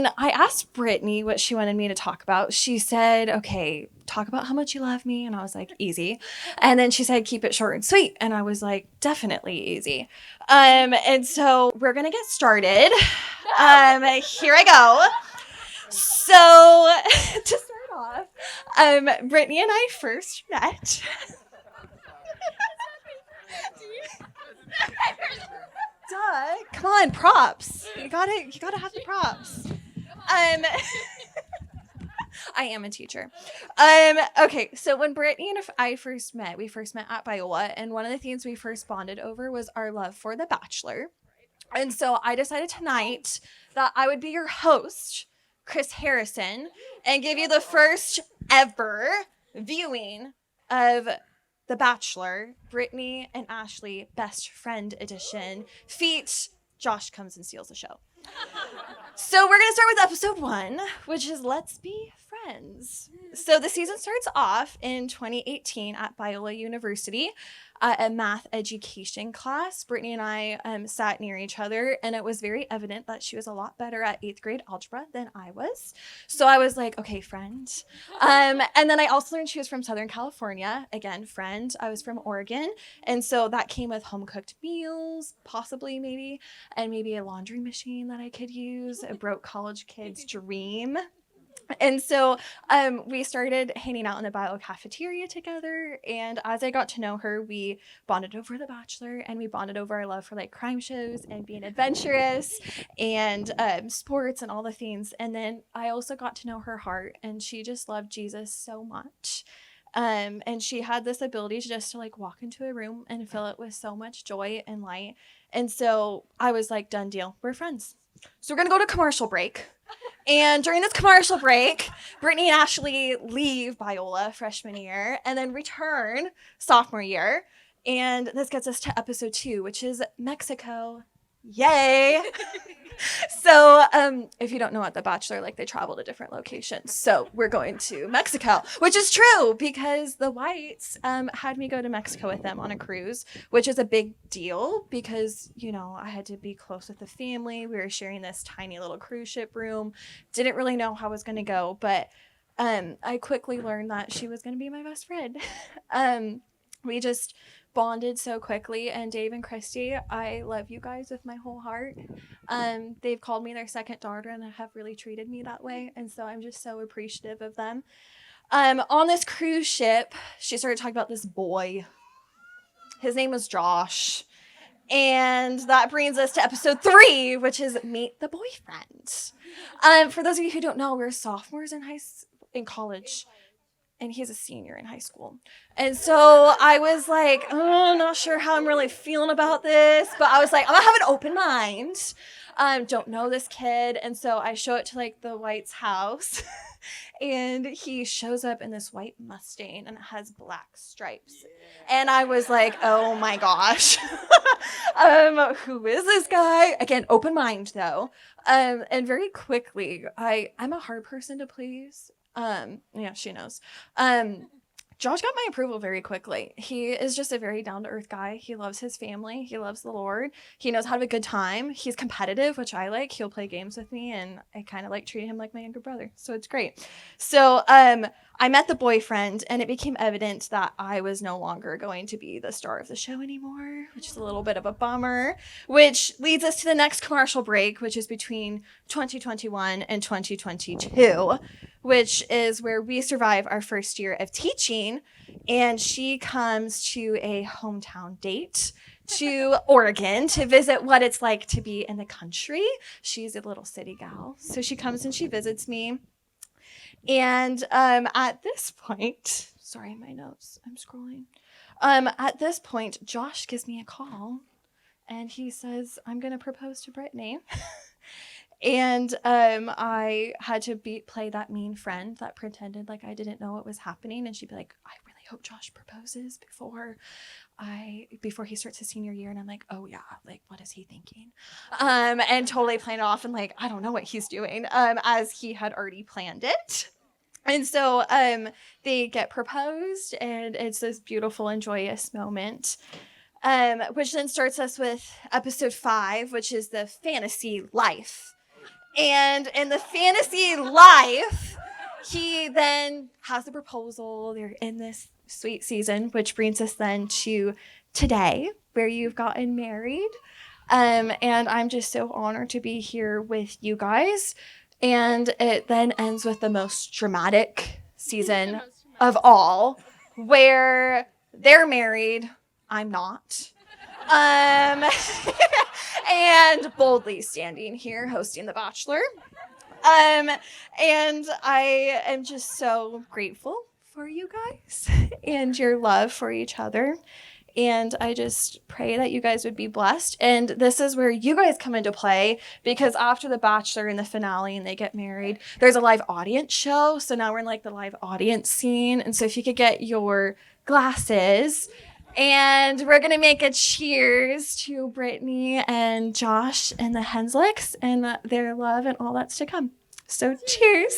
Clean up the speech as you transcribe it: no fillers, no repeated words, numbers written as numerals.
when I asked Brittany what she wanted me to talk about, she said, okay, talk about how much you love me. And I was like, easy. And then she said, keep it short and sweet. And I was like, definitely easy. And so we're going to get started. Here I go. So to start off, Brittany and I first met. Duh. Come on, props. You gotta have the props. I am a teacher. Okay, so when Brittany and I first met, we first met at Biola, and one of the things we first bonded over was our love for The Bachelor. And so I decided tonight that I would be your host, Chris Harrison, and give you the first ever viewing of The Bachelor, Brittany and Ashley Best Friend Edition. Feat. Josh comes and steals the show. So we're going to start with episode 1, which is Let's Be Friends. So the season starts off in 2018 at Biola University, a math education class. Brittany and I sat near each other, and it was very evident that she was a lot better at 8th grade algebra than I was. So I was like, okay, friend. And then I also learned she was from Southern California. Again, friend. I was from Oregon. And so that came with home-cooked meals, possibly maybe, and maybe a laundry machine that I could use, a broke college kid's dream. And so we started hanging out in the bio cafeteria together. And as I got to know her, we bonded over The Bachelor, and we bonded over our love for like crime shows and being adventurous and sports and all the things. And then I also got to know her heart, and she just loved Jesus so much. And she had this ability to just to like walk into a room and fill it with so much joy and light. And so I was like, done deal. We're friends. So we're going to go to commercial break. And during this commercial break, Brittany and Ashley leave Biola freshman year and then return sophomore year. And this gets us to episode 2, which is Mexico. Yay! So if you don't know at The Bachelor, like they travel to different locations. So we're going to Mexico, which is true because the Whites had me go to Mexico with them on a cruise, which is a big deal because, you know, I had to be close with the family. We were sharing this tiny little cruise ship room. Didn't really know how it was going to go, but I quickly learned that she was going to be my best friend. We just bonded so quickly, and Dave and Christy, I love you guys with my whole heart. They've called me their second daughter and have really treated me that way, and so I'm just so appreciative of them. On this cruise ship, she started talking about this boy. His name was Josh. And that brings us to episode 3, which is Meet the Boyfriend. For those of you who don't know, we're sophomores in college. And he's a senior in high school. And so I was like, oh, not sure how I'm really feeling about this. But I was like, I'm going to have an open mind. Don't know this kid. And so I show it to like the White's house. And he shows up in this white Mustang and it has black stripes. And I was like, oh my gosh. Who is this guy? Again, open mind though. And very quickly, I'm a hard person to please. Yeah, she knows. Josh got my approval very quickly. He is just a very down-to-earth guy. He loves his family. He loves the Lord. He knows how to have a good time. He's competitive, which I like. He'll play games with me, and I kind of like treating him like my younger brother. So it's great. So I met the boyfriend, and it became evident that I was no longer going to be the star of the show anymore, which is a little bit of a bummer, which leads us to the next commercial break, which is between 2021 and 2022, which is where we survive our first year of teaching, and she comes to a hometown date to Oregon to visit what it's like to be in the country. She's a little city gal, so she comes and she visits me. And at this point, sorry, my notes, I'm scrolling. At this point, Josh gives me a call, and he says, I'm going to propose to Brittany. And I had to play that mean friend that pretended like I didn't know what was happening. And she'd be like, I really hope Josh proposes before he starts his senior year. And I'm like, oh yeah, like what is he thinking? And totally playing it off and like, I don't know what he's doing, as he had already planned it. And so they get proposed, and it's this beautiful and joyous moment. Which then starts us with episode 5, which is the fantasy life. And in the fantasy life, he then has the proposal. They're in this sweet season, which brings us then to today, where you've gotten married. And I'm just so honored to be here with you guys. And it then ends with the most dramatic season of all, where they're married. I'm not. Um, and boldly standing here hosting The Bachelor. And I am just so grateful for you guys and your love for each other. And I just pray that you guys would be blessed. And this is where you guys come into play, because after The Bachelor and the finale and they get married, there's a live audience show. So now we're in like the live audience scene. And so if you could get your glasses, and we're going to make a cheers to Brittany and Josh and the Henslicks and their love and all that's to come. So cheers.